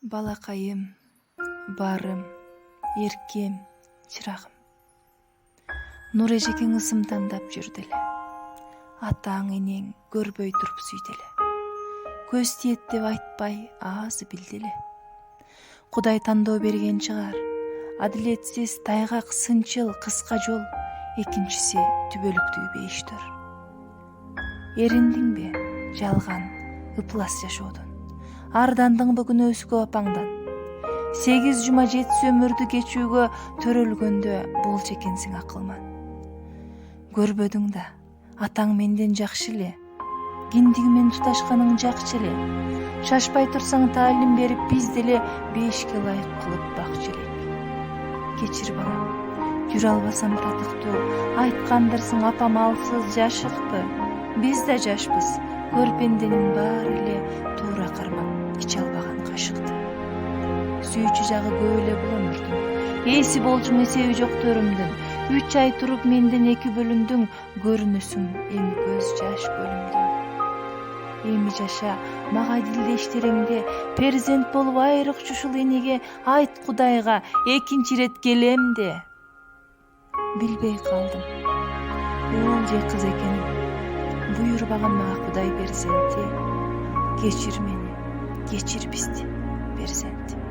Балакайым, барым, эркем, чырагым. Нур эжекең ысымдандап жүрдү эле. Атаң энең көрбөй туруп сүйдү эле. Көз тиет деп айтпай аазы билди эле. Кудай тандоо берген чыгар. Адилетсиз, тайгак, сынчыл, кыска жол. Экинчиси түбөлүктүү бейиштөр. Эриндиңби жалган, ыплас жашоодон? Ардандыңбы күнөөсүгө апаңдан? 8 жума жетис өмүрдү кечүүгө төрөлгөндө болчу экенсиң акылман. Көрбөдүң да, атаң менден жакшы эле. Киндиги менен туташканың жакчы эле. Шашпай турсаң таалим берип, биз деле 5ке ылайык кылып бакчу элек. Кечир балам, жүрө албасам татыктуу. Айткандырсың апам алсыз жашыкты. Биз да жашпыз. Көрпенденин баары эле туура кармап иче албаган кашыкты. Сүйүүчү жагы көп эле бул өмүрдүн. Эси болчуң эсеби жок төрүмдүн. 3 ай туруп менден 2 бөлүндүң. Көрүнөсүң эми көз жаш көлүмдүн. Эми жаша, мага дилдештериңде перзент болуп айрыкчы ушул энеге айт Кудайга экинчи ирет келем де. Билбей калдым. Уул же кыз экенин. Буйрбаган мага Кудай перзенти. Кечир мени, кечир бизди, перзенти.